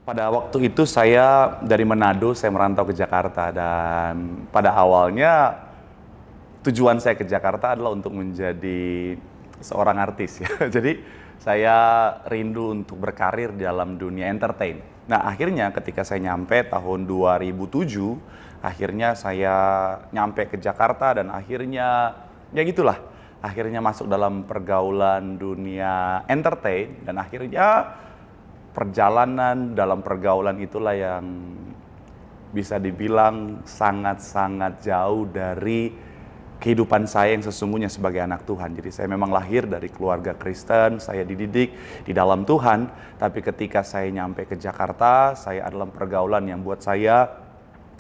Pada waktu itu saya dari Manado, saya merantau ke Jakarta dan pada awalnya tujuan saya ke Jakarta adalah untuk menjadi seorang artis ya. Jadi saya rindu untuk berkarir di dalam dunia entertain. Nah, akhirnya ketika saya nyampe tahun 2007, akhirnya saya nyampe ke Jakarta dan akhirnya ya gitulah. Akhirnya masuk dalam pergaulan dunia entertain dan akhirnya perjalanan dalam pergaulan itulah yang bisa dibilang sangat-sangat jauh dari kehidupan saya yang sesungguhnya sebagai anak Tuhan. Jadi saya memang lahir dari keluarga Kristen, saya dididik di dalam Tuhan, tapi ketika saya nyampe ke Jakarta, saya adalah pergaulan yang buat saya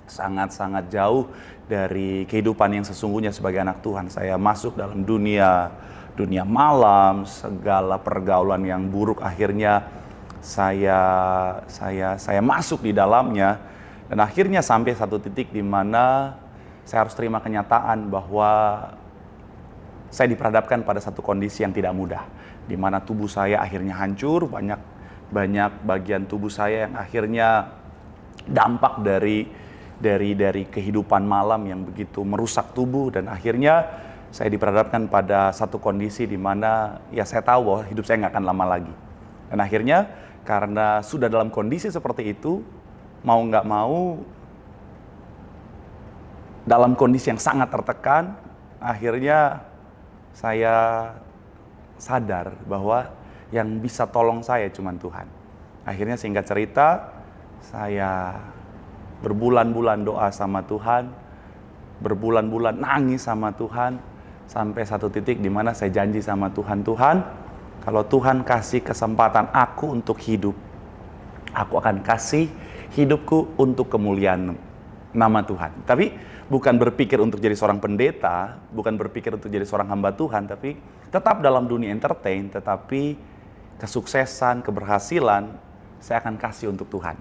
sangat-sangat jauh dari kehidupan yang sesungguhnya sebagai anak Tuhan. Saya masuk dalam dunia malam, segala pergaulan yang buruk akhirnya saya masuk di dalamnya dan akhirnya sampai satu titik di mana saya harus terima kenyataan bahwa saya diperhadapkan pada satu kondisi yang tidak mudah, di mana tubuh saya akhirnya hancur, banyak bagian tubuh saya yang akhirnya dampak dari kehidupan malam yang begitu merusak tubuh dan akhirnya saya diperhadapkan pada satu kondisi di mana ya saya tahu bahwa hidup saya nggak akan lama lagi. Dan akhirnya karena sudah dalam kondisi seperti itu, mau nggak mau, dalam kondisi yang sangat tertekan, akhirnya saya sadar bahwa yang bisa tolong saya cuma Tuhan. Akhirnya singkat cerita, saya berbulan-bulan doa sama Tuhan, berbulan-bulan nangis sama Tuhan, sampai satu titik di mana saya janji sama Tuhan, kalau Tuhan kasih kesempatan aku untuk hidup, aku akan kasih hidupku untuk kemuliaan nama Tuhan. Tapi bukan berpikir untuk jadi seorang pendeta, bukan berpikir untuk jadi seorang hamba Tuhan, tapi tetap dalam dunia entertain, tetapi kesuksesan, keberhasilan, saya akan kasih untuk Tuhan.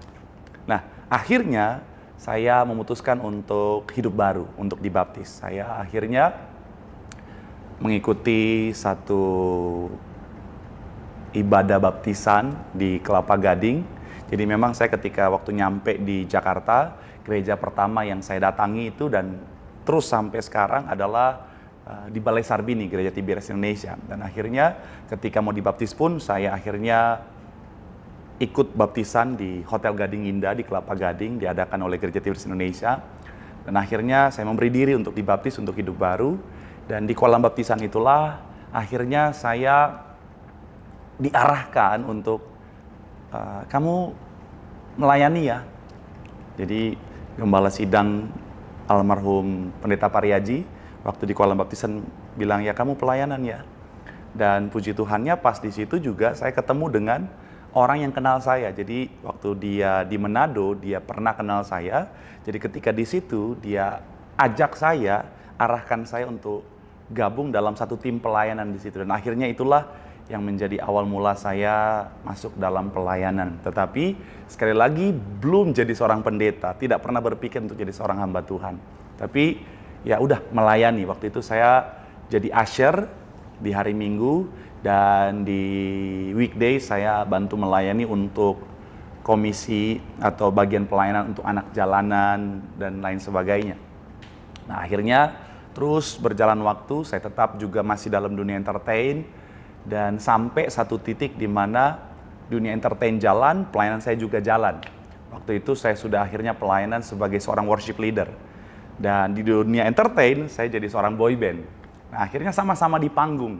Nah, akhirnya saya memutuskan untuk hidup baru, untuk dibaptis. Saya akhirnya mengikuti satu ibadah baptisan di Kelapa Gading. Jadi memang saya ketika waktu nyampe di Jakarta, gereja pertama yang saya datangi itu dan terus sampai sekarang adalah di Balai Sarbini, Gereja Tiberias Indonesia. Dan akhirnya ketika mau dibaptis pun saya akhirnya ikut baptisan di Hotel Gading Indah di Kelapa Gading, diadakan oleh Gereja Tiberias Indonesia. Dan akhirnya saya memberi diri untuk dibaptis untuk hidup baru. Dan di kolam baptisan itulah akhirnya saya diarahkan untuk kamu melayani ya. Jadi gembala sidang almarhum Pendeta Pariaji waktu di kolam baptisan bilang ya kamu pelayanan ya. Dan puji Tuhannya pas di situ juga saya ketemu dengan orang yang kenal saya. Jadi waktu dia di Manado dia pernah kenal saya. Jadi ketika di situ dia ajak saya, arahkan saya untuk gabung dalam satu tim pelayanan di situ. Dan akhirnya itulah yang menjadi awal mula saya masuk dalam pelayanan. Tetapi sekali lagi belum jadi seorang pendeta, tidak pernah berpikir untuk jadi seorang hamba Tuhan. Tapi ya udah melayani. Waktu itu saya jadi usher di hari Minggu dan di weekday saya bantu melayani untuk komisi atau bagian pelayanan untuk anak jalanan dan lain sebagainya. Nah, akhirnya terus berjalan waktu, saya tetap juga masih dalam dunia entertain. Dan sampai satu titik di mana dunia entertain jalan, pelayanan saya juga jalan. Waktu itu saya sudah akhirnya pelayanan sebagai seorang worship leader. Dan di dunia entertain, saya jadi seorang boy band. Nah, akhirnya sama-sama di panggung.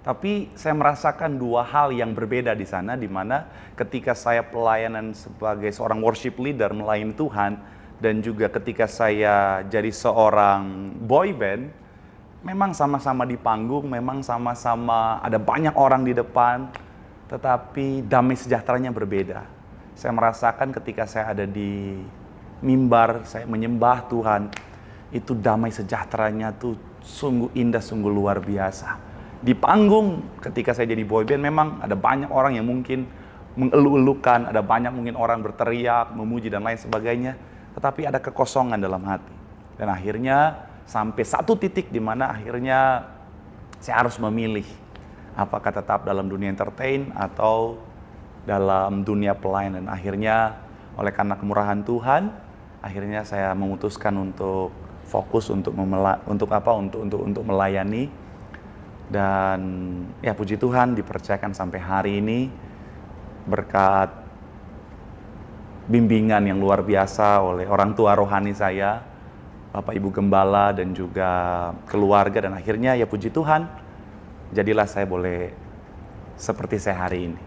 Tapi saya merasakan dua hal yang berbeda di sana, di mana ketika saya pelayanan sebagai seorang worship leader melayani Tuhan, dan juga ketika saya jadi seorang boy band, memang sama-sama di panggung, memang sama-sama ada banyak orang di depan, tetapi damai sejahteranya berbeda. Saya merasakan ketika saya ada di mimbar, saya menyembah Tuhan, itu damai sejahteranya tuh sungguh indah, sungguh luar biasa. Di panggung ketika saya jadi boyband memang ada banyak orang yang mungkin mengeluh-elukan, ada banyak mungkin orang berteriak, memuji dan lain sebagainya, tetapi ada kekosongan dalam hati. Dan akhirnya sampai satu titik di mana akhirnya saya harus memilih apakah tetap dalam dunia entertain atau dalam dunia pelayanan. Akhirnya oleh karena kemurahan Tuhan, akhirnya saya memutuskan untuk fokus untuk melayani. Dan ya puji Tuhan dipercayakan sampai hari ini berkat bimbingan yang luar biasa oleh orang tua rohani saya, Bapak Ibu Gembala dan juga keluarga, dan akhirnya ya puji Tuhan jadilah saya boleh seperti saya hari ini.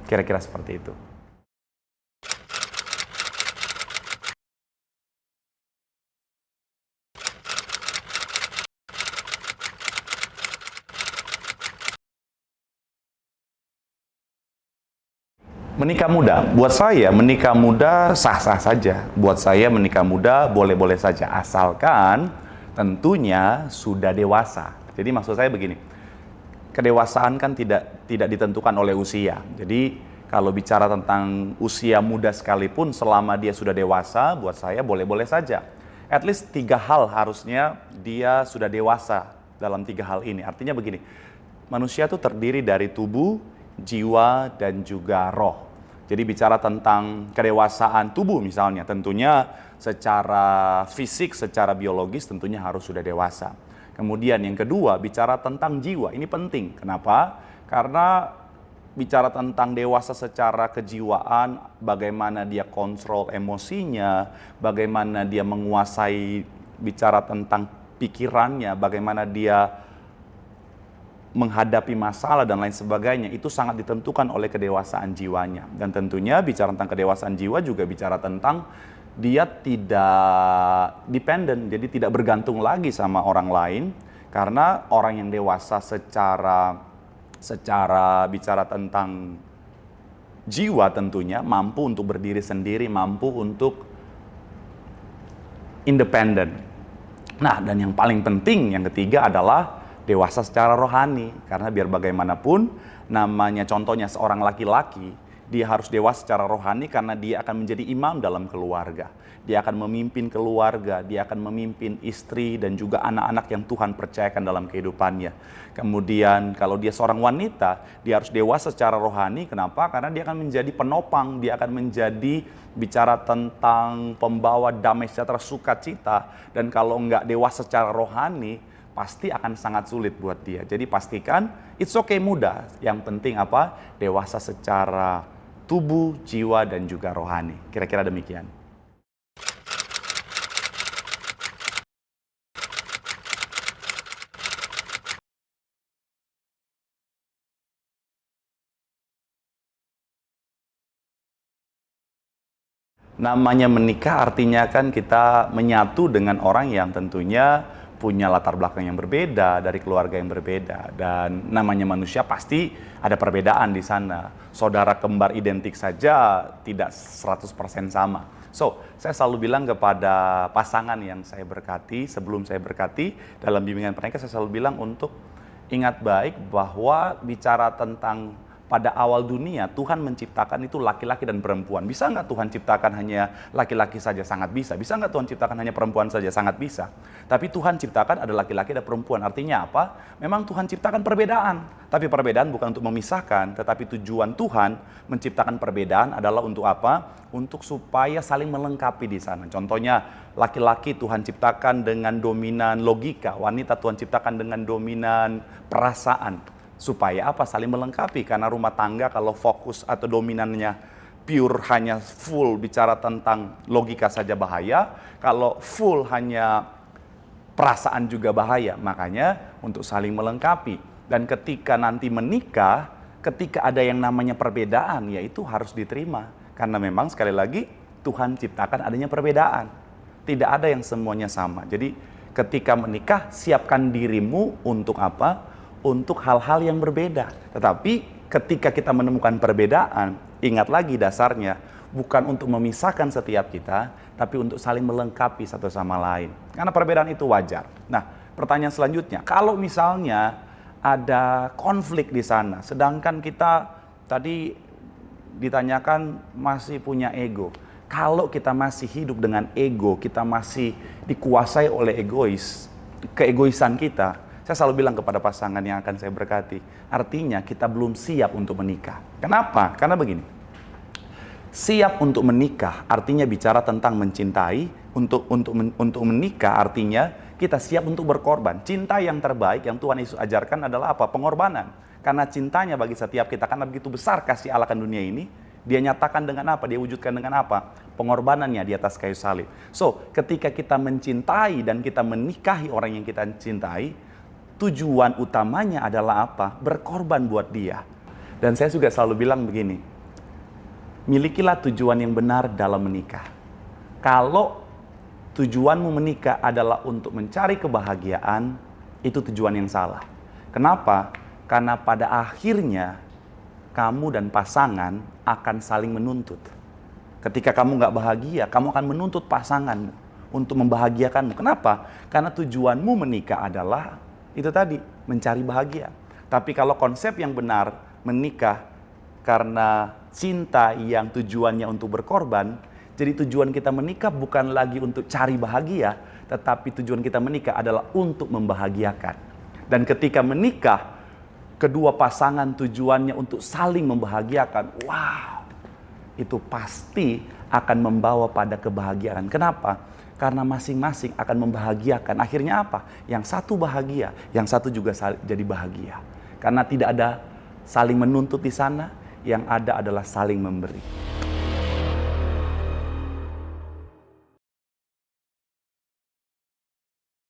Kira-kira seperti itu. Menikah muda, buat saya menikah muda sah-sah saja. Buat saya menikah muda boleh-boleh saja, asalkan tentunya sudah dewasa. Jadi maksud saya begini, kedewasaan kan tidak ditentukan oleh usia. Jadi kalau bicara tentang usia muda sekalipun, selama dia sudah dewasa, buat saya boleh-boleh saja. At least 3 hal harusnya dia sudah dewasa dalam 3 hal ini. Artinya begini, manusia itu terdiri dari tubuh, jiwa, dan juga roh. Jadi bicara tentang kedewasaan tubuh misalnya, tentunya secara fisik, secara biologis tentunya harus sudah dewasa. Kemudian yang kedua, bicara tentang jiwa, ini penting. Kenapa? Karena bicara tentang dewasa secara kejiwaan, bagaimana dia kontrol emosinya, bagaimana dia menguasai bicara tentang pikirannya, bagaimana dia menghadapi masalah dan lain sebagainya, itu sangat ditentukan oleh kedewasaan jiwanya. Dan tentunya bicara tentang kedewasaan jiwa juga bicara tentang dia tidak dependen, jadi tidak bergantung lagi sama orang lain, karena orang yang dewasa secara bicara tentang jiwa tentunya mampu untuk berdiri sendiri, mampu untuk independen. Nah, dan yang paling penting yang ketiga adalah dewasa secara rohani, karena biar bagaimanapun namanya contohnya seorang laki-laki, dia harus dewasa secara rohani karena dia akan menjadi imam dalam keluarga. Dia akan memimpin keluarga, dia akan memimpin istri dan juga anak-anak yang Tuhan percayakan dalam kehidupannya. Kemudian kalau dia seorang wanita, dia harus dewasa secara rohani. Kenapa? Karena dia akan menjadi penopang, dia akan menjadi bicara tentang pembawa damai sejahtera, sukacita. Dan kalau enggak dewasa secara rohani, pasti akan sangat sulit buat dia. Jadi pastikan it's okay muda. Yang penting apa? Dewasa secara tubuh, jiwa, dan juga rohani. Kira-kira demikian. Namanya menikah artinya kan kita menyatu dengan orang yang tentunya punya latar belakang yang berbeda, dari keluarga yang berbeda, dan namanya manusia pasti ada perbedaan di sana. Saudara kembar identik saja tidak 100% sama. So, saya selalu bilang kepada pasangan yang saya berkati, sebelum saya berkati dalam bimbingan pernikahan, saya selalu bilang untuk ingat baik bahwa bicara tentang pada awal dunia, Tuhan menciptakan itu laki-laki dan perempuan. Bisa nggak Tuhan ciptakan hanya laki-laki saja? Sangat bisa. Bisa nggak Tuhan ciptakan hanya perempuan saja? Sangat bisa. Tapi Tuhan ciptakan ada laki-laki dan perempuan. Artinya apa? Memang Tuhan ciptakan perbedaan. Tapi perbedaan bukan untuk memisahkan, tetapi tujuan Tuhan menciptakan perbedaan adalah untuk apa? Untuk supaya saling melengkapi di sana. Contohnya, laki-laki Tuhan ciptakan dengan dominan logika, wanita Tuhan ciptakan dengan dominan perasaan. Supaya apa? Saling melengkapi, karena rumah tangga kalau fokus atau dominannya pure hanya full bicara tentang logika saja bahaya, kalau full hanya perasaan juga bahaya. Makanya untuk saling melengkapi. Dan ketika nanti menikah, ketika ada yang namanya perbedaan, yaitu harus diterima. Karena memang sekali lagi Tuhan ciptakan adanya perbedaan. Tidak ada yang semuanya sama. Jadi ketika menikah, siapkan dirimu untuk apa? Untuk hal-hal yang berbeda. Tetapi ketika kita menemukan perbedaan, ingat lagi dasarnya, bukan untuk memisahkan setiap kita, tapi untuk saling melengkapi satu sama lain. Karena perbedaan itu wajar. Nah, pertanyaan selanjutnya, kalau misalnya ada konflik di sana, sedangkan kita tadi ditanyakan masih punya ego. Kalau kita masih hidup dengan ego, kita masih dikuasai oleh keegoisan kita, Saya selalu bilang kepada pasangan yang akan saya berkati, artinya kita belum siap untuk menikah. Kenapa? Karena begini, siap untuk menikah artinya bicara tentang mencintai. Untuk menikah artinya kita siap untuk berkorban. Cinta yang terbaik yang Tuhan Yesus ajarkan adalah apa? Pengorbanan. Karena cintanya bagi setiap kita, karena begitu besar kasih Allah akan dunia ini, Dia nyatakan dengan apa? Dia wujudkan dengan apa? Pengorbanannya di atas kayu salib. So, ketika kita mencintai dan kita menikahi orang yang kita cintai, tujuan utamanya adalah apa? Berkorban buat Dia. Dan saya juga selalu bilang begini, milikilah tujuan yang benar dalam menikah. Kalau tujuanmu menikah adalah untuk mencari kebahagiaan, itu tujuan yang salah. Kenapa? Karena pada akhirnya kamu dan pasangan akan saling menuntut. Ketika kamu nggak bahagia, kamu akan menuntut pasanganmu untuk membahagiakanmu. Kenapa? Karena tujuanmu menikah adalah itu tadi, mencari bahagia. Tapi kalau konsep yang benar, menikah karena cinta yang tujuannya untuk berkorban, jadi tujuan kita menikah bukan lagi untuk cari bahagia, tetapi tujuan kita menikah adalah untuk membahagiakan. Dan ketika menikah, kedua pasangan tujuannya untuk saling membahagiakan. Wow, itu pasti akan membawa pada kebahagiaan. Kenapa? Karena masing-masing akan membahagiakan. Akhirnya apa? Yang satu bahagia, yang satu juga jadi bahagia. Karena tidak ada saling menuntut di sana, yang ada adalah saling memberi.